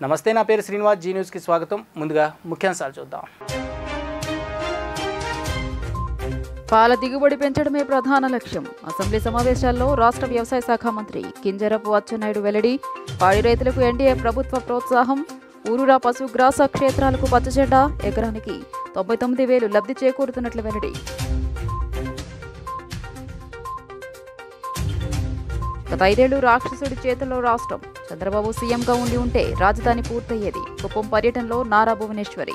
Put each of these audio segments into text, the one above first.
నమస్తే, నా పేరు శ్రీనివాస్. జీ న్యూస్కి స్వాగతం. ముందుగా ముఖ్యాంశాలు చూద్దాం. పాల దిగుబడి పెంచడమే ప్రధాన లక్ష్యం. అసెంబ్లీ సమావేశాల్లో రాష్ట్ర వ్యవసాయ శాఖ మంత్రి కింజరపు అచ్చెన్నాయుడు వెల్లడి. పాడి రైతులకు ఎన్డీఏ ప్రభుత్వ ప్రోత్సాహం. ఊరూరా పశుగ్రాస క్షేత్రాలకు పచ్చజెండా. ఎకరానికి 99,000 లబ్ధి చేకూరుతున్నట్లు వెల్లడి. గత 5 ఏళ్లు రాక్షసుడి చేతుల్లో రాష్ట్రం. చంద్రబాబు సీఎంగా ఉంటే రాజధాని పూర్తయ్యేది. కుప్పం పర్యటనలో నారా భువనేశ్వరి.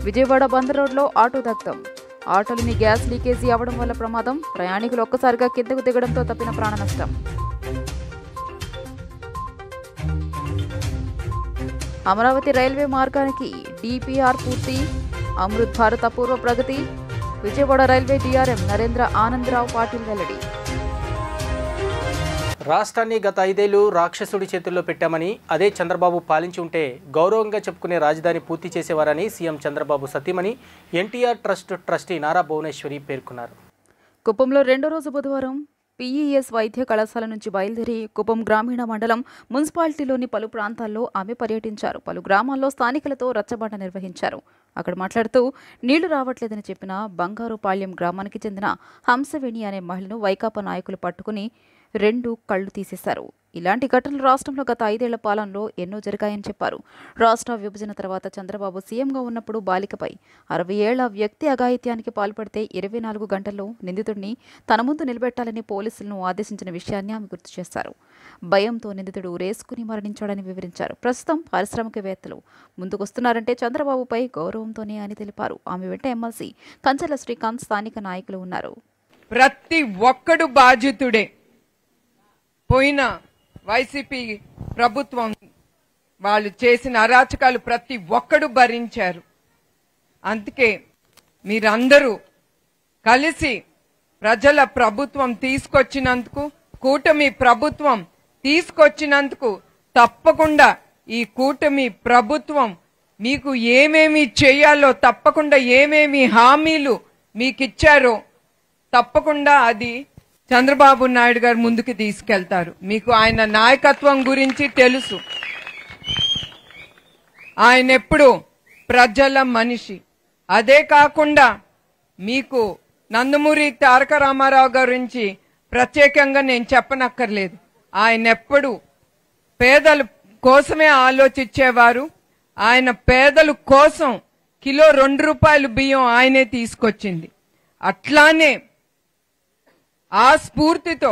విజయవాడ బందర్ రోడ్లో ఆటో దగ్ధం. ఆటోలోని గ్యాస్ లీకేజీ అవడం వల్ల ప్రమాదం. ప్రయాణికులు ఒక్కసారిగా కిందకు దిగడంతో తప్పిన ప్రాణ నష్టం. అమరావతి రైల్వే మార్గానికి డీపీఆర్ పూర్తి. అమృత్ భారత్ అపూర్వ ప్రగతి. విజయవాడ రైల్వే డీఆర్ఎం నరేంద్ర ఆనందరావు పాటిల్ వెల్లడి. రాష్ట్రాన్ని గత 5 ఏళ్లు రాక్షసుడి చేతుల్లో పెట్టామని, అదే చంద్రబాబు పాలించి ఉంటే గౌరవంగా చెప్పుకునే రాజధాని పూర్తి చేసేవారని సీఎం చంద్రబాబు సతీమణి ఎన్టీఆర్ ట్రస్ట్ ట్రస్టీ నారా భువనేశ్వరి పేర్కొన్నారు. కుప్పంలో రెండో రోజు బుధవారం పీఈఎస్ వైద్య కళాశాల నుంచి బయలుదేరి కుప్పం గ్రామీణ మండలం మున్సిపాలిటీలోని పలు ప్రాంతాల్లో ఆమె పర్యటించారు. పలు గ్రామాల్లో స్థానికులతో రచ్చబండ నిర్వహించారు. అక్కడ మాట్లాడుతూ నీళ్లు రావట్లేదని చెప్పిన బంగారుపాళ్యం గ్రామానికి చెందిన హంసవేణి అనే మహిళను వైకాపా నాయకులు పట్టుకుని 2 కళ్లు తీసేశారు. ఇలాంటి ఘటనలు రాష్ట్రంలో గత 5 ఏళ్ల పాలనలో ఎన్నో జరిగాయని చెప్పారు. రాష్ట్ర విభజన తర్వాత చంద్రబాబు సీఎంగా ఉన్నప్పుడు బాలికపై 60 ఏళ్ల వ్యక్తి అఘాయిత్యానికి పాల్పడితే 24 గంటల్లో నిందితుడిని తన ముందు నిలబెట్టాలని పోలీసులను ఆదేశించిన విషయాన్ని ఆమె గుర్తు చేశారు. భయంతో నిందితుడు రేసుకుని మరణించాడని వివరించారు. ప్రస్తుతం పారిశ్రామికవేత్తలు ముందుకొస్తున్నారంటే చంద్రబాబుపై గౌరవంతోనే అని తెలిపారు. ఆమె వెంట ఎమ్మెల్సీ కంచర్ల శ్రీకాంత్, స్థానిక నాయకులు ఉన్నారు. ప్రతి ఒక్కడు బాధితుడే. పోయిన వైసీపీ ప్రభుత్వం వాళ్ళు చేసిన అరాచకాలు ప్రతి ఒక్కడు భరించారు. అందుకే మీరందరూ కలిసి ప్రజల ప్రభుత్వం తీసుకొచ్చినందుకు, కూటమి ప్రభుత్వం తీసుకొచ్చినందుకు తప్పకుండా ఈ కూటమి ప్రభుత్వం మీకు ఏమేమి చేయాలో, తప్పకుండా ఏమేమి హామీలు మీకు ఇచ్చారో తప్పకుండా అది చంద్రబాబు నాయుడు గారు ముందుకు తీసుకెళ్తారు. మీకు ఆయన నాయకత్వం గురించి తెలుసు. ఆయన ఎప్పుడు ప్రజల మనిషి. అదే కాకుండా మీకు నందమూరి తారక రామారావు గురించి ప్రత్యేకంగా నేను చెప్పనక్కర్లేదు. ఆయన ఎప్పుడు పేదల కోసమే ఆలోచించేవారు. ఆయన పేదల కోసం కిలో 2 రూపాయలు బియ్యం ఆయనే తీసుకొచ్చింది. అట్లానే ఆ స్ఫూర్తితో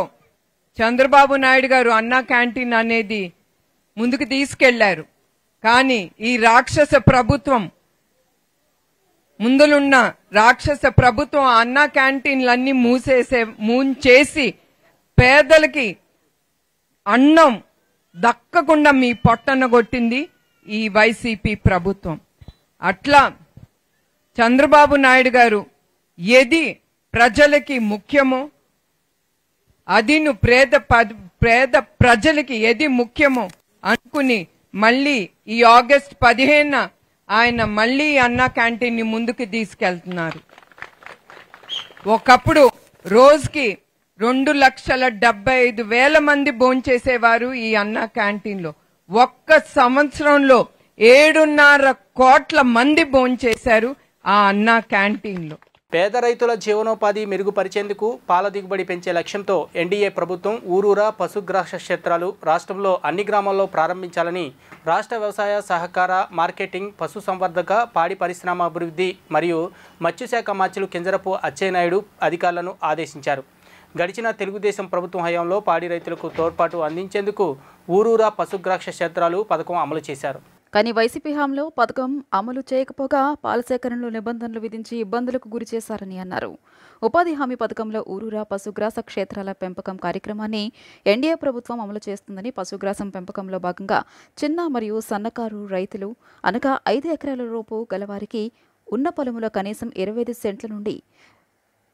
చంద్రబాబు నాయుడు గారు అన్నా క్యాంటీన్ అనేది ముందుకు తీసుకెళ్లారు. కానీ ఈ రాక్షస ప్రభుత్వం, ముందులున్న రాక్షస ప్రభుత్వం అన్నా క్యాంటీన్లన్నీ మూసేసి పేదలకి అన్నం దక్కకుండా మీ పొట్టన కొట్టింది ఈ వైసీపీ ప్రభుత్వం. అట్లా చంద్రబాబు నాయుడు గారు ఏది ప్రజలకి ముఖ్యమో, అది పేద ప్రజలకి ఏది ముఖ్యమో అనుకుని మళ్ళీ ఈ ఆగస్టు 15న ఆయన మళ్ళీ అన్నా క్యాంటీన్ ని ముందుకు తీసుకెళ్తున్నారు. ఒకప్పుడు రోజుకి 2,75,000 మంది భోంచేసేవారు ఈ అన్నా క్యాంటీన్ లో. ఒక్క సంవత్సరంలో 7.5 కోట్ల మంది భోంచేశారు ఆ అన్నా క్యాంటీన్ లో. పేద రైతుల జీవనోపాధి మెరుగుపరిచేందుకు పాల దిగుబడి పెంచే లక్ష్యంతో ఎన్డీఏ ప్రభుత్వం ఊరూరా పశుగ్రాస క్షేత్రాలు రాష్ట్రంలో అన్ని గ్రామాల్లో ప్రారంభించాలని రాష్ట్ర వ్యవసాయ, సహకార, మార్కెటింగ్, పశుసంవర్ధక, పాడి పరిశ్రమ అభివృద్ధి మరియు మత్స్యశాఖ మంత్రులు కింజరపు అచ్చెన్నాయుడు అధికారులను ఆదేశించారు. గడిచిన తెలుగుదేశం ప్రభుత్వం హయాంలో పాడి రైతులకు తోడ్పాటు అందించేందుకు ఊరూరా పశుగ్రాస క్షేత్రాలు పథకం అమలు చేశారు. కానీ వైసీపీ హామీలో పథకం అమలు చేయకపోగా పాల సేకరణలో నిబంధనలు విధించి ఇబ్బందులకు గురి చేశారని అన్నారు. ఉపాధి హామీ పథకంలో ఊరూరా పశుగ్రాస క్షేత్రాల పెంపకం కార్యక్రమాన్ని ఎన్డీఏ ప్రభుత్వం అమలు చేస్తుందని, పశుగ్రాసం పెంపకంలో భాగంగా చిన్న మరియు సన్నకారు రైతులు అనగా 5 ఎకరాల లోపు గలవారికి ఉన్న పొలములో కనీసం 25 సెంట్ల నుండి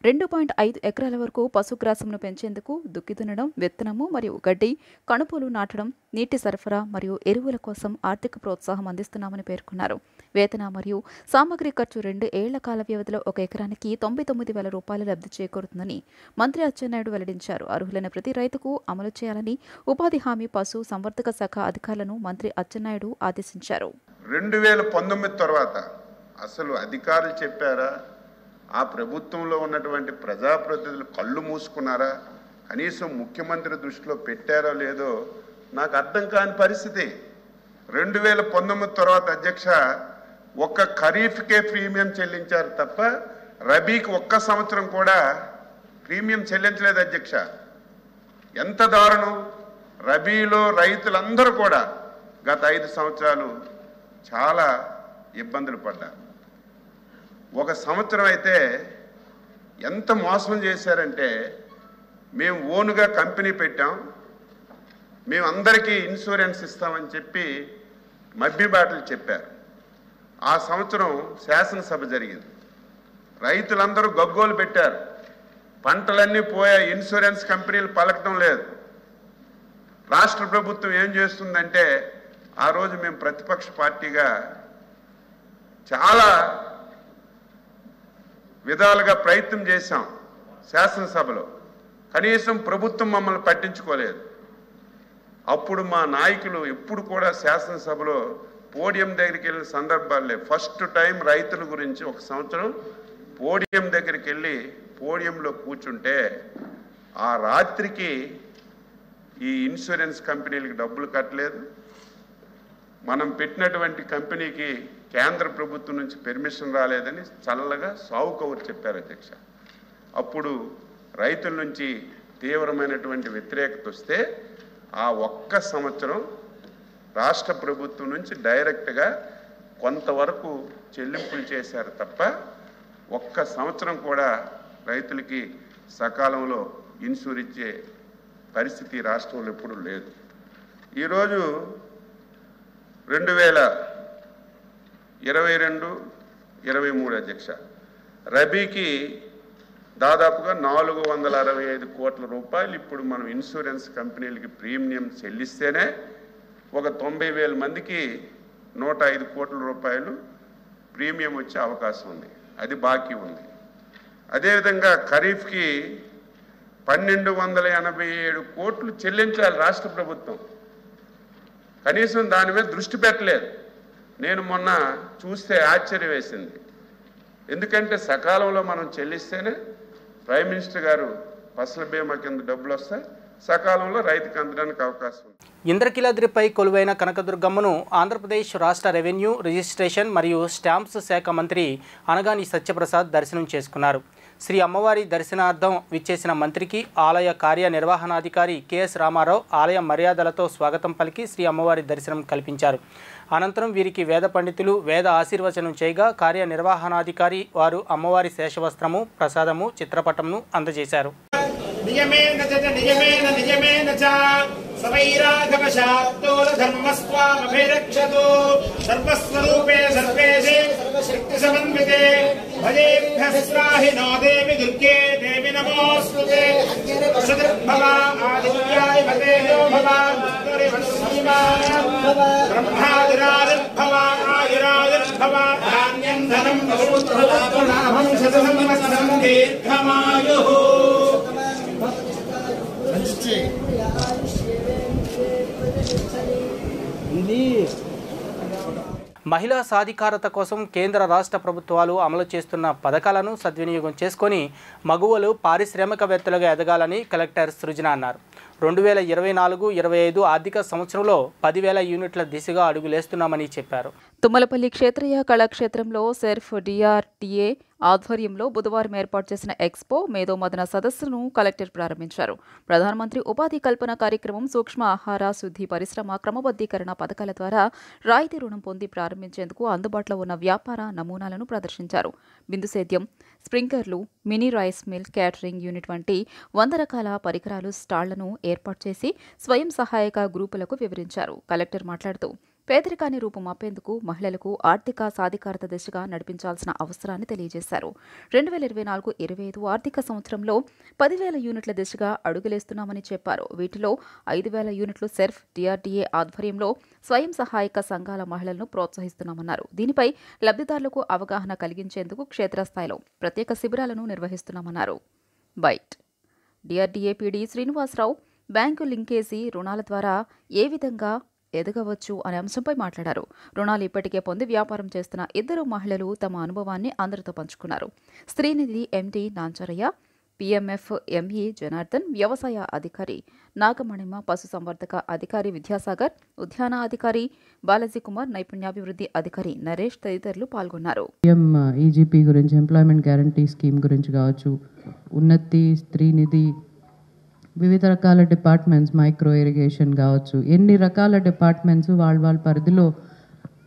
2.5 ఎకరాల వరకు పశుగ్రాసంను పెంచేందుకు దుక్కి దున్నడం, విత్తనము మరియు గడ్డి, కణుపులు నాటడం, నీటి సరఫరా మరియు ఎరువుల కోసం ఆర్థిక ప్రోత్సాహం అందిస్తున్నామని పేర్కొన్నారు. వేతన మరియు సామగ్రి ఖర్చు 2 ఏళ్ల కాల వ్యవధిలో 1 ఎకరానికి 99,000 రూపాయల లబ్ధి చేకూరుతుందని మంత్రి అచ్చెన్నాయుడు వెల్లడించారు. అర్హులైన ప్రతి రైతుకు అమలు చేయాలని ఉపాధి హామీ పశు సంవర్ధక శాఖ అధికారులను మంత్రి అచ్చెన్నాయుడు ఆదేశించారు. 2019 తర్వాత అసలు అధికారులు చెప్పారా, ఆ ప్రభుత్వంలో ఉన్నటువంటి ప్రజాప్రతినిధులు కళ్ళు మూసుకున్నారా, కనీసం ముఖ్యమంత్రి దృష్టిలో పెట్టారో లేదో నాకు అర్థం కాని పరిస్థితి. 2019 తర్వాత అధ్యక్ష ఒక్క ఖరీఫ్కే ప్రీమియం చెల్లించారు తప్ప రబీకి ఒక్క సంవత్సరం కూడా ప్రీమియం చెల్లించలేదు అధ్యక్ష. ఎంత దారుణం! రబీలో రైతులందరూ కూడా గత 5 సంవత్సరాలు చాలా ఇబ్బందులు పడ్డారు. ఒక సంవత్సరం అయితే ఎంత మోసం చేశారంటే, మేము ఓన్గా కంపెనీ పెట్టాం, మేము అందరికీ ఇన్సూరెన్స్ ఇస్తామని చెప్పి మభ్యబాటలు చెప్పారు. ఆ సంవత్సరం శాసనసభ జరిగింది, రైతులందరూ గగ్గోలు పెట్టారు, పంటలన్నీ పోయా, ఇన్సూరెన్స్ కంపెనీలు పలకటం లేదు. రాష్ట్ర ప్రభుత్వం ఏం చేస్తుందంటే, ఆ రోజు మేము ప్రతిపక్ష పార్టీగా చాలా విధాలుగా ప్రయత్నం చేశాం శాసనసభలో, కనీసం ప్రభుత్వం మమ్మల్ని పట్టించుకోలేదు. అప్పుడు మా నాయకులు ఎప్పుడు కూడా శాసనసభలో పోడియం దగ్గరికి వెళ్ళిన సందర్భాలే. ఫస్ట్ టైం రైతుల గురించి ఒక సంవత్సరం పోడియం దగ్గరికి వెళ్ళి పోడియంలో కూర్చుంటే ఆ రాత్రికి ఈ ఇన్సూరెన్స్ కంపెనీలకు డబ్బులు కట్టలేదు, మనం పెట్టినటువంటి కంపెనీకి కేంద్ర ప్రభుత్వం నుంచి పెర్మిషన్ రాలేదని చల్లగా సావు కబురు చెప్పారు అధ్యక్ష. అప్పుడు రైతుల నుంచి తీవ్రమైనటువంటి వ్యతిరేకత వస్తే ఆ ఒక్క సంవత్సరం రాష్ట్ర ప్రభుత్వం నుంచి డైరెక్ట్గా కొంతవరకు చెల్లింపులు చేశారు తప్ప ఒక్క సంవత్సరం కూడా రైతులకి సకాలంలో ఇన్సూర్ ఇచ్చే పరిస్థితి రాష్ట్రంలో ఎప్పుడూ లేదు. ఈరోజు 2022-23 అధ్యక్ష రబీకి దాదాపుగా 465 కోట్ల రూపాయలు ఇప్పుడు మనం ఇన్సూరెన్స్ కంపెనీలకి ప్రీమియం చెల్లిస్తేనే ఒక 90,000 మందికి 105 కోట్ల రూపాయలు ప్రీమియం వచ్చే అవకాశం ఉంది, అది బాకీ ఉంది. అదేవిధంగా ఖరీఫ్కి 1,287 కోట్లు చెల్లించాలి రాష్ట్ర ప్రభుత్వం, కనీసం దాని మీద దృష్టి పెట్టలేదు. నేను మొన్న చూస్తే ఆశ్చర్యం వేసింది, ఎందుకంటే సకాలంలో మనం చెల్లిస్తేనే ప్రైమ్ మినిస్టర్ గారు ఫసల్ బీమా కింద డబ్బులు వస్తాయి, సకాలంలో రైతుకు అందడానికి అవకాశం ఉంది. ఇంద్రకీలాద్రిపై కొలువైన కనకదుర్గమ్మను ఆంధ్రప్రదేశ్ రాష్ట్ర రెవెన్యూ, రిజిస్ట్రేషన్ మరియు స్టాంప్స్ శాఖ మంత్రి అనగాని సత్యప్రసాద్ దర్శనం చేసుకున్నారు. శ్రీ అమ్మవారి దర్శనార్థం విచ్చేసిన మంత్రికి ఆలయ కార్యనిర్వహణాధికారి కెఎస్ రామారావు ఆలయ మర్యాదలతో స్వాగతం పలికి శ్రీ అమ్మవారి దర్శనం కల్పించారు. అనంతరం వీరికి వేద పండితులు వేద ఆశీర్వచనం చేయగా కార్యనిర్వహణాధికారి వారు అమ్మవారి శేషవస్త్రము, ప్రసాదము, చిత్రపటంను అందజేశారు. సవైరాఘవశాబ్దోలధర్మస్వామభిరక్షతు సర్వస్వరూపే సర్వేశే శక్తిసమన్వితే భజేభ్యస్రాహినో దేవి దుర్గే దేవి నమోస్తుతే వసుదృగ్భవ ఆదిత్యాయ భవేదో భవ బ్రహ్మాదిరాదిర్భవ ఆయురాదిర్భవ ధాన్యం ధనం లాభం శతసంవత్సరం దీర్ఘమాయుః. మహిళా సాధికారత కోసం కేంద్ర రాష్ట్ర ప్రభుత్వాలు అమలు చేస్తున్న పథకాలను సద్వినియోగం చేసుకొని మగువలు పారిశ్రామికవేత్తలుగా ఎదగాలని కలెక్టర్ సృజన అన్నారు. 2024-25 ఆర్థిక సంవత్సరంలో 10,000 యూనిట్ల దిశగా అడుగులేస్తున్నామని చెప్పారు. తుమ్మలపల్లి క్షేత్రీయ కళాక్షేత్రంలో సెర్ఫ్ డిఆర్టీఏ ఆధ్వర్యంలో బుధవారం ఏర్పాటు చేసిన ఎక్స్పో మేధోమదన సదస్సును కలెక్టర్ ప్రారంభించారు. ప్రధానమంత్రి ఉపాధి కల్పన కార్యక్రమం, సూక్ష్మ ఆహార శుద్ధి పరిశ్రమ క్రమబద్ధీకరణ పథకాల ద్వారా రాయితీ రుణం పొంది ప్రారంభించేందుకు అందుబాటులో ఉన్న వ్యాపార నమూనాలను ప్రదర్శించారు. బిందు సేద్యం, స్ప్రింక్లర్లు, mini rice mill, catering unit వంటి 100 రకాల పరికరాలు, స్టాళ్లను ఏర్పాటు చేసి స్వయం సహాయక గ్రూపులకు వివరించారు. కలెక్టర్ మాట్లాడుతూ పేదరికాన్ని రూపుమాపేందుకు మహిళలకు ఆర్థిక సాధికారత దిశగా నడిపించాల్సిన అవసరాన్ని తెలియజేశారు. 2024-25 ఆర్థిక సంవత్సరంలో 10,000 యూనిట్ల దిశగా అడుగులేస్తున్నామని చెప్పారు. వీటిలో 5,000 యూనిట్లు సెర్ఫ్ DRDA ఆధ్వర్యంలో స్వయం సహాయక సంఘాల మహిళలను ప్రోత్సహిస్తున్నామన్నారు. దీనిపై లబ్ధిదారులకు అవగాహన కలిగించేందుకు క్షేత్రస్థాయిలో ప్రత్యేక శిబిరాలను నిర్వహిస్తున్నామన్నారు. Bite DRDA PD Srinivasarao bank linkage రుణాల ద్వారా ఏ విధంగా ఎదగవచ్చు అనే అంశంపై మాట్లాడారు. రుణాలు ఇప్పటికే పొంది వ్యాపారం చేస్తున్న ఇద్దరు మహిళలు తమ అనుభవాన్ని అందరితో పంచుకున్నారు. Stree Nidhi MD Nancharayya, PMF ME Janardhan, వ్యవసాయ అధికారి నాగమణిమ, పశుసంవర్ధక అధికారి విద్యాసాగర్, ఉద్యాన అధికారి బాలాజీ కుమార్, నైపుణ్యాభివృద్ధి అధికారి నరేష్ తదితరులు పాల్గొన్నారు. EGP గురించి, ఎంప్లాయ్మెంట్ గ్యారంటీ స్కీమ్ గురించి కావచ్చు, ఉన్నతి, స్త్రీనిధి, వివిధ రకాల డిపార్ట్మెంట్స్, మైక్రో ఇరిగేషన్ కావచ్చు, ఎన్ని రకాల డిపార్ట్మెంట్స్ వాళ్ళ పరిధిలో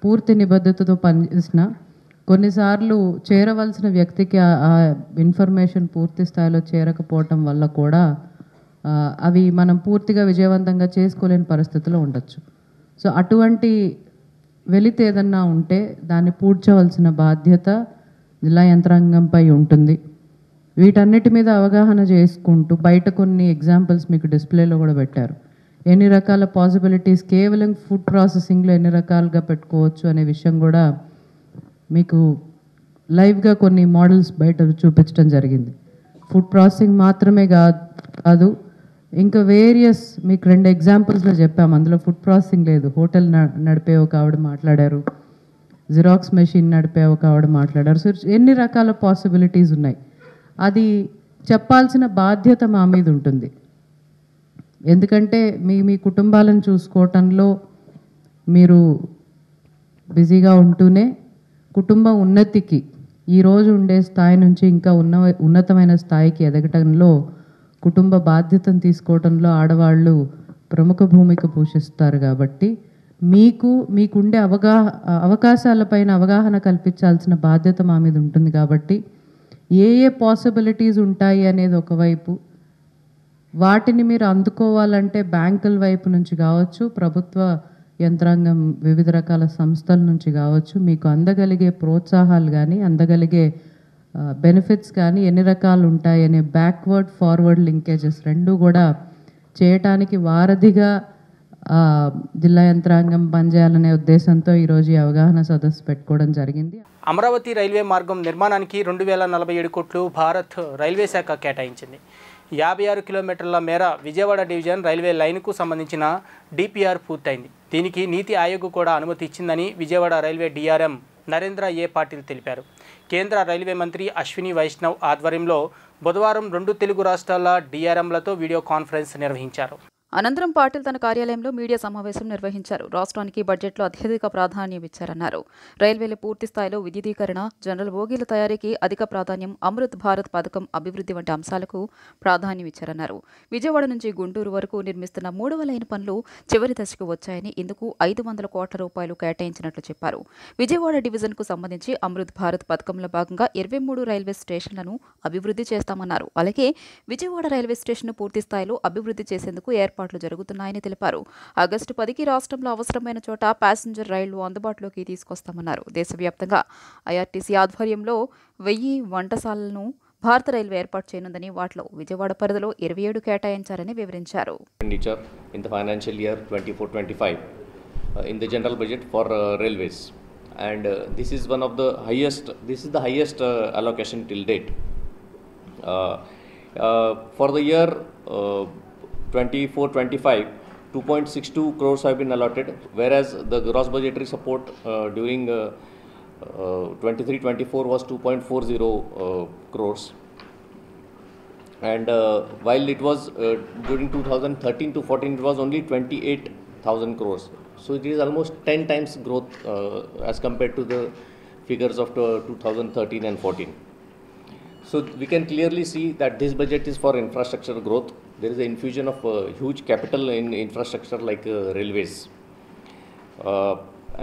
పూర్తి నిబద్ధతతో పనిచేసిన కొన్నిసార్లు చేరవలసిన వ్యక్తికి ఆ ఇన్ఫర్మేషన్ పూర్తి స్థాయిలో చేరకపోవటం వల్ల కూడా అవి మనం పూర్తిగా విజయవంతంగా చేసుకోలేని పరిస్థితిలో ఉండొచ్చు. సో అటువంటి వెలితి ఏదన్నా ఉంటే దాన్ని పూడ్చవలసిన బాధ్యత జిల్లా యంత్రాంగంపై ఉంటుంది. వీటన్నిటి మీద అవగాహన చేసుకుంటూ బయట కొన్ని ఎగ్జాంపుల్స్ మీకు డిస్ప్లేలో కూడా పెట్టారు. ఎన్ని రకాల పాసిబిలిటీస్ కేవలం ఫుడ్ ప్రాసెసింగ్లో ఎన్ని రకాలుగా పెట్టుకోవచ్చు అనే విషయం కూడా మీకు లైవ్గా కొన్ని మోడల్స్ బయట చూపించడం జరిగింది. ఫుడ్ ప్రాసెసింగ్ మాత్రమే కాదు, ఇంకా వేరియస్ మీకు 2 ఎగ్జాంపుల్స్లో చెప్పాము. అందులో ఫుడ్ ప్రాసెసింగ్ లేదు, హోటల్ నడిపే ఒక ఆవిడ మాట్లాడారు, జిరాక్స్ మెషిన్ నడిపే ఒక ఆవిడ మాట్లాడారు. సో ఎన్ని రకాల పాసిబిలిటీస్ ఉన్నాయి, అది చెప్పాల్సిన బాధ్యత మా మీద ఉంటుంది. ఎందుకంటే మీ కుటుంబాలను చూసుకోవటంలో మీరు బిజీగా ఉంటూనే కుటుంబం ఉన్నతికి, ఈరోజు ఉండే స్థాయి నుంచి ఇంకా ఉన్నతమైన స్థాయికి ఎదగటంలో, కుటుంబ బాధ్యతను తీసుకోవటంలో ఆడవాళ్ళు ప్రముఖ భూమిక పోషిస్తారు. కాబట్టి మీకుండే అవకాశాలపైన అవగాహన కల్పించాల్సిన బాధ్యత మా మీద ఉంటుంది. కాబట్టి ఏ పాసిబిలిటీస్ ఉంటాయి అనేది ఒకవైపు, వాటిని మీరు అందుకోవాలంటే బ్యాంకుల వైపు నుంచి కావచ్చు, ప్రభుత్వ యంత్రాంగం వివిధ రకాల సంస్థల నుంచి కావచ్చు, మీకు అందగలిగే ప్రోత్సాహాలు కానీ అందగలిగే బెనిఫిట్స్ కానీ ఎన్ని రకాలు ఉంటాయి అనే బ్యాక్వర్డ్ ఫార్వర్డ్ లింకేజెస్ రెండూ కూడా చేయటానికి వారధిగా జిల్లా యంత్రాంగం పనిచేయాలనే ఉద్దేశంతో ఈరోజు ఈ అవగాహన సదస్సు పెట్టుకోవడం జరిగింది. అమరావతి రైల్వే మార్గం నిర్మాణానికి 2,047 కోట్లు భారత్ రైల్వే శాఖ కేటాయించింది. 56 కిలోమీటర్ల మేర విజయవాడ డివిజన్ రైల్వే లైన్కు సంబంధించిన DPR పూర్తయింది. దీనికి నీతి ఆయోగ్ కూడా అనుమతి ఇచ్చిందని విజయవాడ రైల్వే DRM నరేంద్ర ఏ పాటిల్ తెలిపారు. కేంద్ర రైల్వే మంత్రి అశ్విని వైష్ణవ్ ఆధ్వర్యంలో బుధవారం 2 తెలుగు రాష్ట్రాల DRMలతో వీడియో కాన్ఫరెన్స్ నిర్వహించారు. అనంతరం పాటిల్ తన కార్యాలయంలో మీడియా సమావేశం నిర్వహించారు. రాష్ట్రానికి బడ్జెట్లో అత్యధిక ప్రాధాన్యం ఇచ్చారన్నారు. రైల్వేల పూర్తి స్థాయిలో విద్యుదీకరణ, జనరల్ బోగీల తయారీకి అధిక ప్రాధాన్యం, అమృత్ భారత్ పథకం అభివృద్ధి వంటి అంశాలకు ప్రాధాన్యం ఇచ్చారన్నారు. విజయవాడ నుంచి గుంటూరు వరకు నిర్మిస్తున్న 3వ లైన్ పనులు చివరి దశకు వచ్చాయని, ఇందుకు 500 కోట్ల రూపాయలు కేటాయించినట్లు చెప్పారు. విజయవాడ డివిజన్కు సంబంధించి అమృత్ భారత్ పథకంలో భాగంగా 23 రైల్వే స్టేషన్లను అభివృద్ధి చేస్తామన్నారు. అలాగే విజయవాడ రైల్వే స్టేషన్ పూర్తి స్థాయిలో అభివృద్ధి చేసేందుకు ఏర్పాట్లు జరుగుతున్నాయని తెలిపారు. ఆగస్టు 10కి రాష్ట్రంలో అవసరమైన చోట ప్యాసింజర్ రైళ్లు అందుబాటులోకి తీసుకొస్తామన్నారు. దేశవ్యాప్తంగా IRTC ఆధ్వర్యంలో 1000 వంటశాలలను భారత రైల్వే ఏర్పాటు చేయనుందని, వాటిలో విజయవాడ పరిధిలో 27 కేటాయించారని వివరించారు. In the financial year 24-25 in the general budget for railways, and this is the highest allocation till date. For the year 24-25, 2.62 crores have been allotted, whereas the gross budgetary support during 23-24 was 2.40 crores. And while it was during 2013-14, it was only 28,000 crores. So it is almost 10 times growth as compared to the figures of 2013 and 14. So we can clearly see that this budget is for infrastructure growth. There is an infusion of huge capital in infrastructure like railways.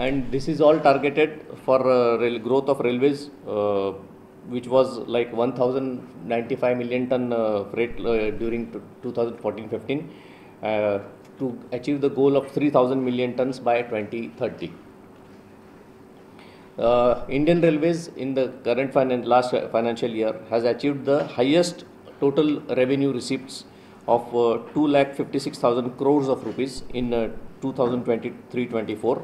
And this is all targeted for growth of railways, which was like 1,095 million ton freight during 2014-15 to achieve the goal of 3,000 million tons by 2030. Indian Railways in the current last financial year has achieved the highest total revenue receipts of 2,56,000 crores of rupees in 2023-24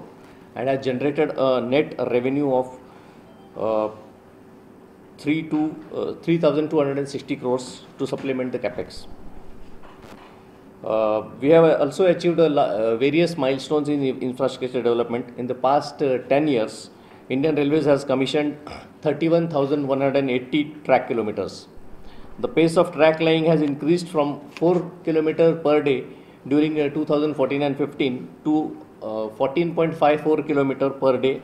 and has generated a net revenue of 3,260 crores to supplement the capex. We have also achieved various milestones in infrastructure development. In the past 10 years, Indian Railways has commissioned 31,180 track kilometers. The pace of track laying has increased from 4 kilometers per day during 2014 and 15 to 14.54 kilometers per day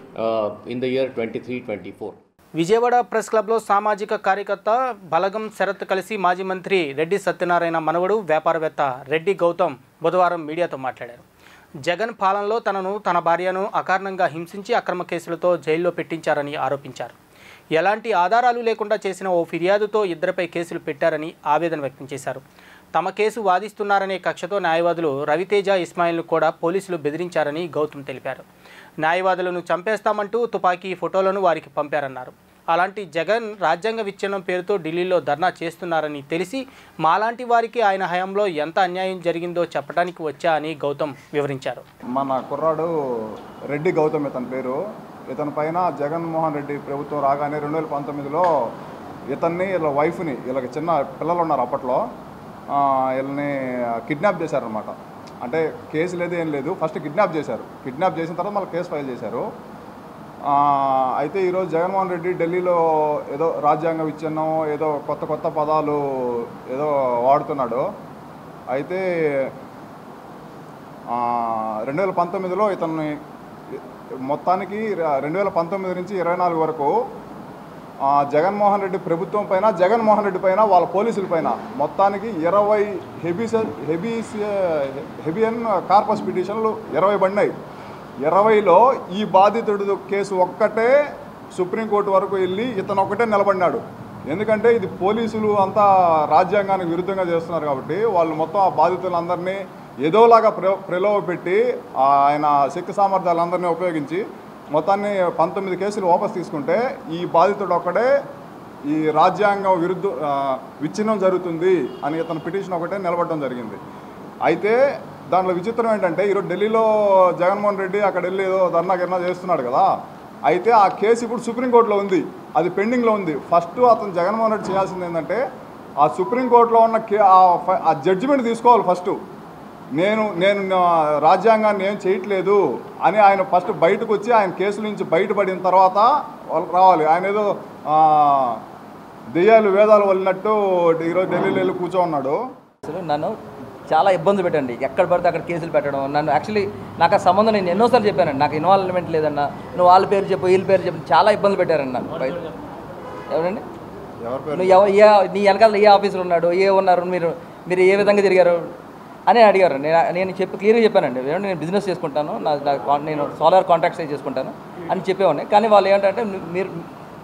in the year 23-24. Vijayawada press క్లబ్లో సామాజిక కార్యకర్త బలగం శరత్ కలిసి మాజీ మంత్రి రెడ్డి సత్యనారాయణ మనవడు వ్యాపారవేత్త రెడ్డి గౌతమ్ బుధవారం మీడియాతో మాట్లాడారు. జగన్ పాలనలో తనను తన భార్యను అకారణంగా హింసించి అక్రమ కేసులతో జైల్లో పెట్టించారని ఆరోపించారు. ఎలాంటి ఆధారాలు లేకుండా చేసిన ఓ ఫిర్యాదుతో ఇద్దరిపై కేసులు పెట్టారని ఆవేదన వ్యక్తం చేశారు. తమ కేసు వాదిస్తున్నారనే కక్షతో న్యాయవాదులు రవితేజ ఇస్మాయిల్ను కూడా పోలీసులు బెదిరించారని గౌతమ్ తెలిపారు. న్యాయవాదులను చంపేస్తామంటూ తుపాకీ ఫోటోలను వారికి పంపారన్నారు. అలాంటి జగన్ రాజ్యాంగ విచ్ఛిన్నం పేరుతో ఢిల్లీలో ధర్నా చేస్తున్నారని తెలిసి మాలాంటి వారికి ఆయన హయాంలో ఎంత అన్యాయం జరిగిందో చెప్పడానికి వచ్చా అని గౌతమ్ వివరించారు. మన కుర్రాడు రెడ్డి గౌతమ్ ఇతని పేరు. ఇతని పైన జగన్మోహన్ రెడ్డి ప్రభుత్వం రాగానే 2019లో ఇతన్ని వీళ్ళ వైఫ్ని, వీళ్ళకి చిన్న పిల్లలు ఉన్నారు అప్పట్లో, వీళ్ళని కిడ్నాప్ చేశారనమాట. అంటే కేసు లేదు ఏం లేదు, ఫస్ట్ కిడ్నాప్ చేశారు. కిడ్నాప్ చేసిన తర్వాత మళ్ళీ కేసు ఫైల్ చేశారు. అయితే ఈరోజు జగన్మోహన్ రెడ్డి ఢిల్లీలో ఏదో రాజ్యాంగ విచ్ఛిన్నం ఏదో కొత్త పదాలు ఏదో వాడుతున్నాడు. అయితే 2019లో ఇతన్ని మొత్తానికి 2019 నుంచి 24 వరకు జగన్మోహన్ రెడ్డి ప్రభుత్వం పైన, జగన్మోహన్ రెడ్డి పైన, వాళ్ళ పోలీసుల పైన మొత్తానికి 20 హెబియన్ కార్పస్ పిటిషన్లు 20 పడినాయి. 20లో ఈ బాధితుడు కేసు ఒక్కటే సుప్రీంకోర్టు వరకు వెళ్ళి ఇతను ఒక్కటే నిలబడినాడు. ఎందుకంటే ఇది పోలీసులు అంతా రాజ్యాంగానికి విరుద్ధంగా చేస్తున్నారు కాబట్టి వాళ్ళు మొత్తం ఆ బాధితులందరినీ ఏదోలాగా ప్రలోభ పెట్టి ఆయన శక్తి సామర్థ్యాలందరినీ ఉపయోగించి మొత్తాన్ని 19 కేసులు వాపసు తీసుకుంటే ఈ బాధితుడు ఒక్కడే ఈ రాజ్యాంగం విచ్ఛిన్నం జరుగుతుంది అని ఇతను పిటిషన్ ఒకటే నిలబడడం జరిగింది. అయితే దాంట్లో విచిత్రం ఏంటంటే ఈరోజు ఢిల్లీలో జగన్మోహన్ రెడ్డి అక్కడ వెళ్ళి ఏదో ధర్నా చేస్తున్నాడు కదా. అయితే ఆ కేసు ఇప్పుడు సుప్రీంకోర్టులో ఉంది, అది పెండింగ్లో ఉంది. ఫస్ట్ అతను జగన్మోహన్ రెడ్డి చేయాల్సింది ఏంటంటే ఆ సుప్రీంకోర్టులో ఉన్న ఆ జడ్జిమెంట్ తీసుకోవాలి. ఫస్ట్ నేను రాజ్యాంగాన్ని ఏం చేయట్లేదు అని ఆయన ఫస్ట్ బయటకు వచ్చి ఆయన కేసుల నుంచి బయటపడిన తర్వాత రావాలి. ఆయన ఏదో దెయ్యాలు వేదాలు వల్లినట్టు ఈరోజు ఢిల్లీలో వెళ్ళి కూర్చోన్నాడు. నన్ను చాలా ఇబ్బంది పెట్టండి, ఎక్కడ పడితే అక్కడ కేసులు పెట్టడం. నన్ను యాక్చువల్లీ నాకు ఆ సంబంధం నేను ఎన్నోసార్లు చెప్పానండి, నాకు ఇన్వాల్వ్మెంట్ లేదన్నా, నువ్వు వాళ్ళ పేరు చెప్పు వీళ్ళ పేరు చెప్పు, చాలా ఇబ్బంది పెట్టారండి నన్ను బయట. ఎవరండి నువ్వు నీ వెనకాల ఏ ఆఫీసర్ ఉన్నాడు, ఉన్నారు, మీరు ఏ విధంగా తిరిగారు అని అడిగారు. నేను క్లియర్గా చెప్పానండి, ఏమంటే నేను బిజినెస్ చేసుకుంటాను, నేను సోలార్ కాంట్రాక్ట్స్ చేసుకుంటాను అని చెప్పేవాడిని. కానీ వాళ్ళు ఏంటంటే మీరు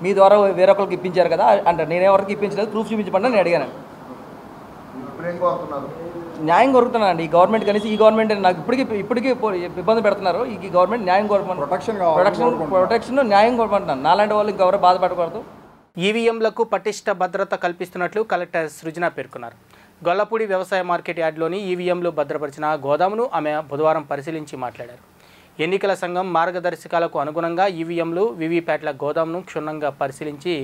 మీ ద్వారా వేరొకరికి ఇప్పించారు కదా అంటారు. నేను ఎవరికి ఇప్పించలేదు, ప్రూఫ్ చూపించమని నేను అడిగాను. న్యాయం కోరుతున్నానండి ఈ గవర్నమెంట్. కనీసం ఈ గవర్నమెంట్ నాకు ఇప్పటికీ ఇబ్బంది పెడుతున్నారు. ఈ గవర్నమెంట్ న్యాయం ప్రొటెక్షన్ న్యాయం కోరుకుంటున్నాను. నాలాంటి వాళ్ళు ఇంకెవరో బాధపడకూడదు. ఈవీఎంలకు పటిష్ట భద్రత కల్పిస్తున్నట్లు కలెక్టర్ సృజన పేర్కొన్నారు. గొల్లపూడి వ్యవసాయ మార్కెట్ యార్డ్లోని ఈవీఎంలు భద్రపరిచిన గోదామును ఆమె బుధవారం పరిశీలించి మాట్లాడారు. ఎన్నికల సంఘం మార్గదర్శకాలకు అనుగుణంగా ఈవీఎంలు, వీవీప్యాట్ల గోదామును క్షుణ్ణంగా పరిశీలించి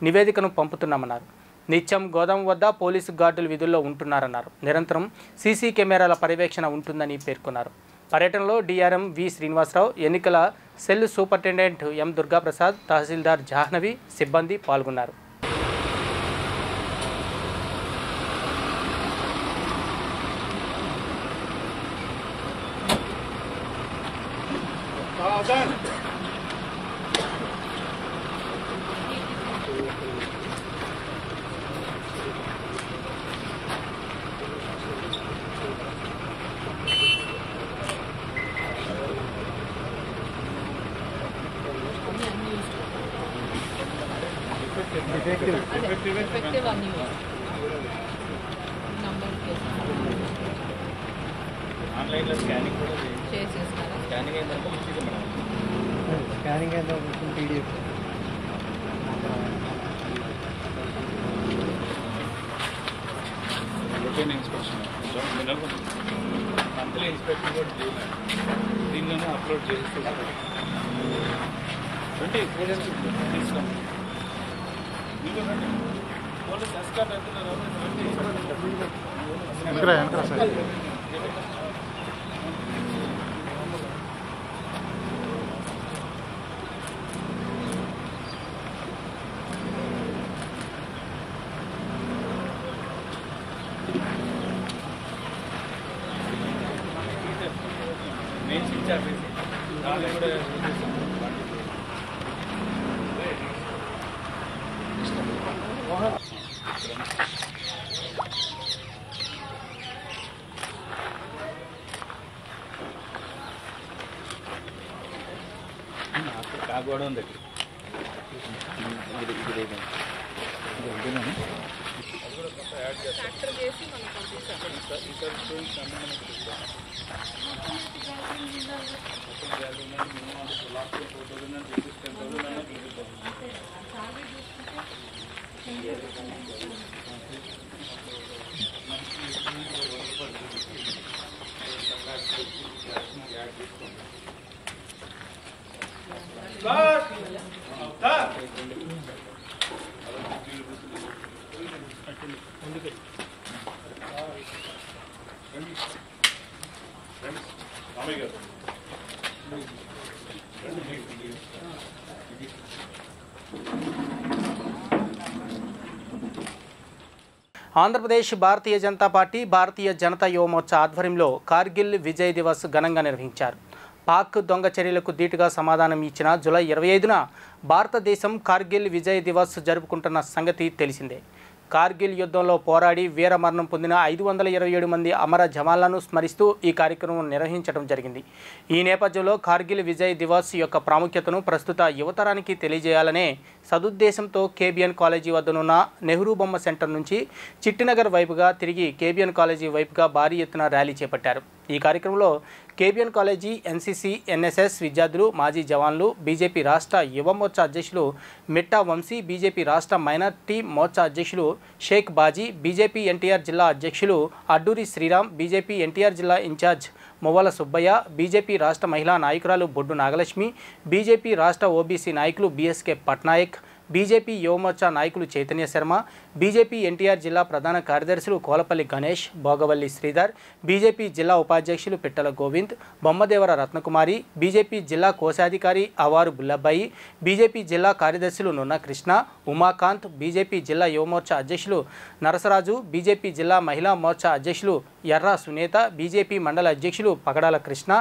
నివేదికను పంపుతున్నామన్నారు. నిత్యం గోదాము వద్ద పోలీసు గార్డులు విధుల్లో ఉంటున్నారన్నారు. నిరంతరం సీసీ కెమెరాల పర్యవేక్షణ ఉంటుందని పేర్కొన్నారు. పర్యటనలో డీఆర్ఎం వి శ్రీనివాసరావు, ఎన్నికల సెల్ సూపరింటెండెంట్ ఎం దుర్గాప్రసాద్, తహసీల్దార్ జాహ్నవి, సిబ్బంది పాల్గొన్నారు. ఆన్లైన్లో స్కానింగ్ కూడా చేసేస్తారా? స్కానింగ్ అయిన తర్వాత మంచిది మేడం. స్కానింగ్ అయిన తర్వాత PDF routine inspection monthly inspection కూడా చేయాలి. దీనిలోనే అప్లోడ్ చేసేస్తారు. రండి తీసుకోండి. మీరు రండి. పోలీస్ ఎస్కార్ట్ అంటున్నారు. మెయిన్ స్విచ్ ఆఫీస్ దాన్ని కూడా కాగోడ ఉంది. ఆంధ్రప్రదేశ్ భారతీయ జనతా పార్టీ భారతీయ జనతా యువ మోర్చా ఆధ్వర్యంలో కార్గిల్ విజయ్ దివస్ ఘనంగా నిర్వహించారు. పాక్ దొంగ చర్యలకు ధీటుగా సమాధానం ఇచ్చిన జూలై 25న భారతదేశం కార్గిల్ విజయ్ దివస్ జరుపుకుంటున్న సంగతి తెలిసిందే. కార్గిల్ యుద్ధంలో పోరాడి వీరమరణం పొందిన 527 మంది అమర జవాన్లను స్మరిస్తూ ఈ కార్యక్రమం నిర్వహించడం జరిగింది. ఈ నేపథ్యంలో కార్గిల్ విజయ్ దివస్ యొక్క ప్రాముఖ్యతను ప్రస్తుత యువతరానికి తెలియజేయాలనే సదుద్దేశంతో కేబిఎన్ కాలేజీ వద్దనున్న నెహ్రూ బొమ్మ సెంటర్ నుంచి చిట్టినగర్ వైపుగా తిరిగి కేబిఎన్ కాలేజీ వైపుగా భారీ ఎత్తున ర్యాలీ చేపట్టారు. ఈ కార్యక్రమంలో కేబిఎన్ కాలేజీ ఎన్సీసీ ఎన్ఎస్ఎస్ విద్యార్థులు, మాజీ జవాన్లు, బీజేపీ రాష్ట్ర యువ మోర్చా అధ్యక్షులు మిట్టా వంశీ, బీజేపీ రాష్ట్ర మైనార్టీ మోర్చా అధ్యక్షులు షేక్ బాజీ, బీజేపీ ఎన్టీఆర్ జిల్లా అధ్యక్షులు అడ్డూరి శ్రీరామ్, బీజేపీ ఎన్టీఆర్ జిల్లా ఇన్ఛార్జ్ మువ్వల సుబ్బయ్య, బీజేపీ రాష్ట్ర మహిళా నాయకురాలు బొడ్డు నాగలక్ష్మి, బీజేపీ రాష్ట్ర ఓబీసీ నాయకులు బీఎస్కే పట్నాయక్, బీజేపీ యువమోర్చా నాయకులు చైతన్య శర్మ, బీజేపీ ఎన్టీఆర్ జిల్లా ప్రధాన కార్యదర్శులు కోలపల్లి గణేష్, భోగవల్లి శ్రీధర్, బీజేపీ జిల్లా ఉపాధ్యక్షులు పిట్టల గోవింద్, బొమ్మదేవర రత్నకుమారి, బీజేపీ జిల్లా కోశాధికారి అవారు బుల్లబ్బాయి, బీజేపీ జిల్లా కార్యదర్శులు నున్న కృష్ణ, ఉమాకాంత్, బీజేపీ జిల్లా యువమోర్చా అధ్యక్షులు నరసరాజు, బీజేపీ జిల్లా మహిళా మోర్చా అధ్యక్షులు ఎర్రా సునీత, బీజేపీ మండల అధ్యక్షులు పగడాల కృష్ణ,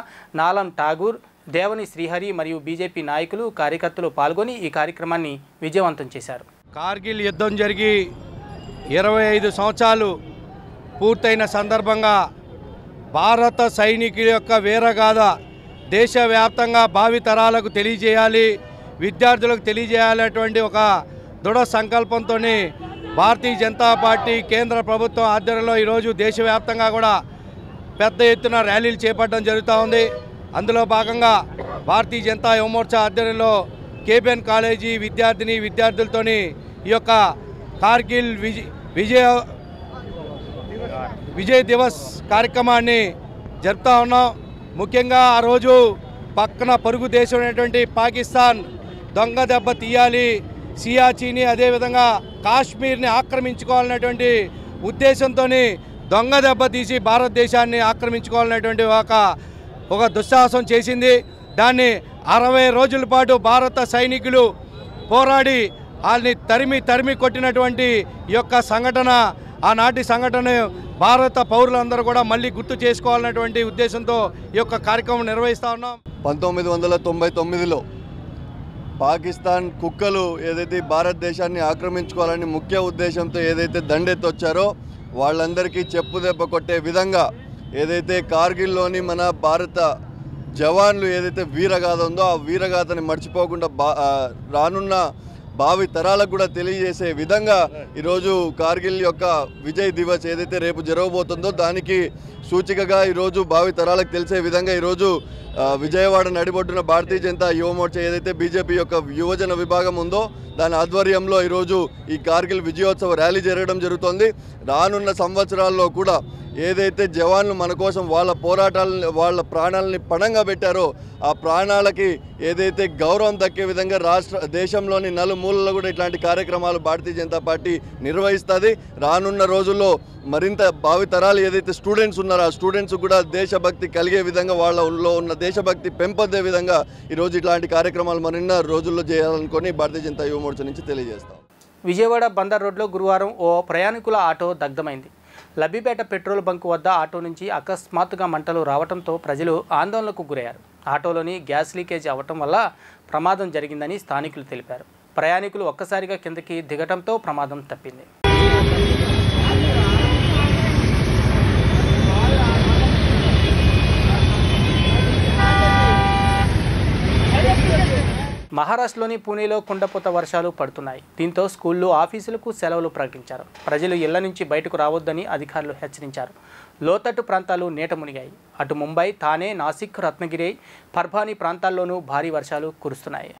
నాలం ఠాగూర్, దేవని శ్రీహరి మరియు బీజేపీ నాయకులు, కార్యకర్తలు పాల్గొని ఈ కార్యక్రమాన్ని విజయవంతం చేశారు. కార్గిల్ యుద్ధం జరిగి 25 సంవత్సరాలు పూర్తయిన సందర్భంగా భారత సైనికుల యొక్క వీరగాథ దేశవ్యాప్తంగా భావితరాలకు తెలియజేయాలి, విద్యార్థులకు తెలియజేయాలనేటువంటి ఒక దృఢ సంకల్పంతో భారతీయ జనతా పార్టీ కేంద్ర ప్రభుత్వం ఆధ్వర్యంలో ఈరోజు దేశవ్యాప్తంగా కూడా పెద్ద ఎత్తున ర్యాలీలు చేపట్టడం జరుగుతూ ఉంది. అందులో భాగంగా భారతీయ జనతా యువ మోర్చా ఆధ్వర్యంలో కేబిఎన్ కాలేజీ విద్యార్థులతోని ఈ యొక్క కార్గిల్ విజయ్ దివస్ కార్యక్రమాన్ని జరుపుతూ ఉన్నాం. ముఖ్యంగా ఆ రోజు పక్కన పొరుగు దేశం అయినటువంటి పాకిస్తాన్ దొంగ దెబ్బ తీయాలి, సియాచిని అదేవిధంగా కాశ్మీర్ని ఆక్రమించుకోవాలనేటువంటి ఉద్దేశంతో దొంగ దెబ్బ తీసి భారతదేశాన్ని ఆక్రమించుకోవాలనేటువంటి ఒక దుస్సాహసం చేసింది. దాన్ని 60 రోజుల పాటు భారత సైనికులు పోరాడి వాళ్ళని తరిమి కొట్టినటువంటి ఈ యొక్క సంఘటన, ఆనాటి సంఘటన భారత పౌరులందరూ కూడా మళ్ళీ గుర్తు చేసుకోవాలనేటువంటి ఉద్దేశంతో ఈ యొక్క కార్యక్రమం నిర్వహిస్తూ ఉన్నాం. 1999లో పాకిస్తాన్ కుక్కలు ఏదైతే భారతదేశాన్ని ఆక్రమించుకోవాలని ముఖ్య ఉద్దేశంతో ఏదైతే దండెత్తొచ్చారో వాళ్ళందరికీ చెప్పు దెబ్బ కొట్టే విధంగా ఏదైతే కార్గిల్లోని మన భారత జవాన్లు ఏదైతే వీరగాథ ఉందో ఆ వీరగాథని మర్చిపోకుండా రానున్న భావి తరాలకు కూడా తెలియజేసే విధంగా ఈరోజు కార్గిల్ యొక్క విజయ్ దివస్ ఏదైతే రేపు జరగబోతుందో దానికి సూచికగా ఈరోజు భావి తరాలకు తెలిసే విధంగా ఈరోజు విజయవాడ నడిబొడ్డున భారతీయ జనతా యువ మోర్చా ఏదైతే బీజేపీ యొక్క యువజన విభాగం ఉందో దాని ఆధ్వర్యంలో ఈరోజు ఈ కార్గిల్ విజయోత్సవ ర్యాలీ జరగడం జరుగుతోంది. రానున్న సంవత్సరాల్లో కూడా ఏదైతే జవాన్లు మన కోసం వాళ్ళ పోరాటాలని వాళ్ళ ప్రాణాలని పణంగా పెట్టారో ఆ ప్రాణాలకి ఏదైతే గౌరవం దక్కే విధంగా దేశంలోని నలుమూలల్లో కూడా ఇట్లాంటి కార్యక్రమాలు భారతీయ జనతా పార్టీ నిర్వహిస్తుంది. రానున్న రోజుల్లో మరింత భావితరాలు ఏదైతే స్టూడెంట్స్ ఉన్నారో ఆ స్టూడెంట్స్ కూడా దేశభక్తి కలిగే విధంగా వాళ్ళలో ఉన్న దేశభక్తి పెంపొందే విధంగా ఈరోజు ఇట్లాంటి కార్యక్రమాలు మరిన్న రోజుల్లో చేయాలనుకొని భారతీయ జనతా యువ మోర్చా నుంచి తెలియజేస్తాం. విజయవాడ బందర్ రోడ్లో గురువారం ఓ ప్రయాణికుల ఆటో దగ్ధమైంది. లబ్బిపేట పెట్రోల్ బంకు వద్ద ఆటో నుంచి అకస్మాత్తుగా మంటలు రావడంతో ప్రజలు ఆందోళనకు గురయ్యారు. ఆటోలోని గ్యాస్ లీకేజ్ అవ్వటం వల్ల ప్రమాదం జరిగిందని స్థానికులు తెలిపారు. ప్రయాణికులు ఒక్కసారిగా కిందకి దిగటంతో ప్రమాదం తప్పింది. మహారాష్ట్రలోని పూణేలో కుండపోత వర్షాలు పడుతున్నాయి. దీంతో స్కూళ్లు, ఆఫీసులకు సెలవులు ప్రకటించారు. ప్రజలు ఇళ్ల నుంచి బయటకు రావద్దని అధికారులు హెచ్చరించారు. లోతట్టు ప్రాంతాలు నీట మునిగాయి. అటు ముంబై, థానే, నాసిక్, రత్నగిరి, పర్భాని ప్రాంతాల్లోనూ భారీ వర్షాలు కురుస్తున్నాయి.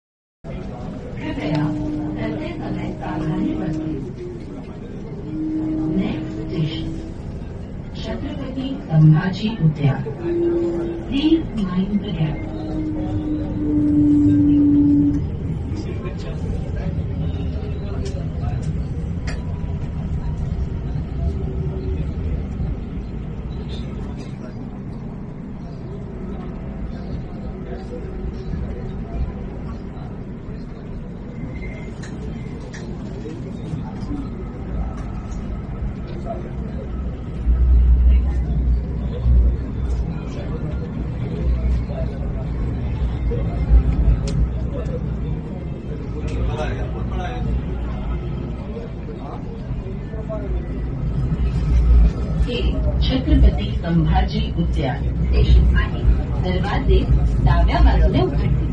छत्रपती संभाजी उद्यान स्टेशन आहे. दरवाजे डाव्या बाजूने उघडतील.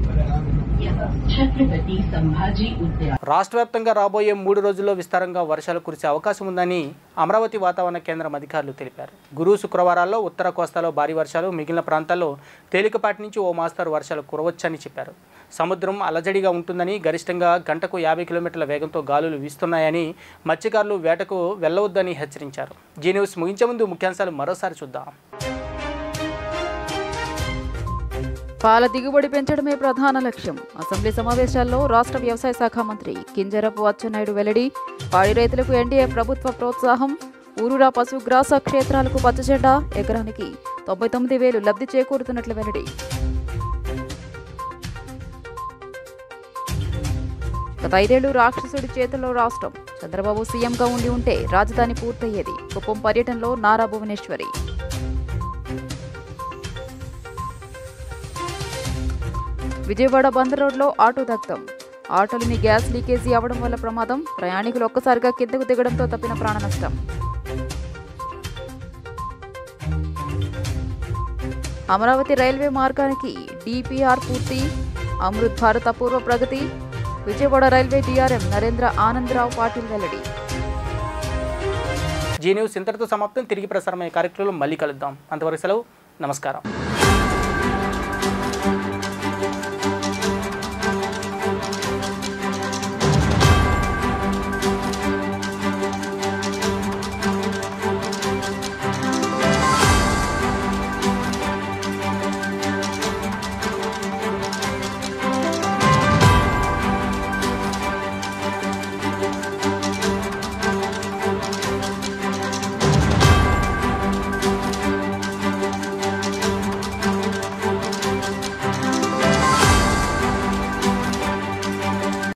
छत्रपती संभाजी उद्यान. రాష్ట్ర వ్యాప్తంగా రాబోయే 3 రోజుల్లో విస్తారంగా వర్షాలు కురిసే అవకాశం ఉందని అమరావతి వాతావరణ కేంద్రం అధికారులు తెలిపారు. గురు, శుక్రవారాల్లో ఉత్తర కోస్తాలో భారీ వర్షాలు, మిగిలిన ప్రాంతాల్లో తేలికపాటి నుంచి ఓ మోస్తరు వర్షాలు కురవచ్చని చెప్పారు. సముద్రం అలజడిగా ఉంటుందని, గరిష్టంగా గంటకు 50 కిలోమీటర్ల వేగంతో గాలులు వీస్తున్నాయని, మత్స్యకారులు వేటకు వెళ్లవద్దని హెచ్చరించారు. జీ న్యూస్ ముగించే ముందు ముఖ్యాంశాలు మరోసారి చూద్దాం. పాల దిగుబడి పెంచడమే ప్రధాన లక్ష్యం. అసెంబ్లీ సమావేశాల్లో రాష్ట్ర వ్యవసాయ శాఖ మంత్రి కింజరపు అచ్చెన్నాయుడు వెల్లడి. పాడి రైతులకు ఎన్డీఏ ప్రభుత్వ ప్రోత్సాహం. ఊరూరా పశుగ్రాస క్షేత్రాలకు పచ్చజెండా. ఎకరానికి 99,000 లబ్ధి చేకూరుతున్నట్లు వెల్లడి. గత 5 ఏళ్లు రాక్షసుడి చేతుల్లో రాష్ట్రం. చంద్రబాబు సీఎంగా ఉండి ఉంటే రాజధాని పూర్తయ్యేది. కుప్పం పర్యటనలో నారా భువనేశ్వరి. విజయవాడ బందర్ రోడ్లో ఆటో దగ్ధం. ఆటోలోని గ్యాస్ లీకేజీ అవడం వల్ల ప్రమాదం. ప్రయాణికులు ఒక్కసారిగా కిందకు దిగడంతో తప్పిన ప్రాణ నష్టం. అమరావతి రైల్వే మార్గానికి డిపిఆర్ పూర్తి. అమృత్ భారత్ అపూర్వ ప్రగతి. విజయవాడ రైల్వే డిఆర్ఎం నరేంద్ర ఆనందరావు పాటిల్ వెల్లడి. జీ న్యూస్ ఇంతటితో సమాప్తం. తిరిగి ప్రసారమయ్యే కార్యక్రమంలో మళ్ళీ కలుద్దాం. అంతవరకు సెలవు. నమస్కారం.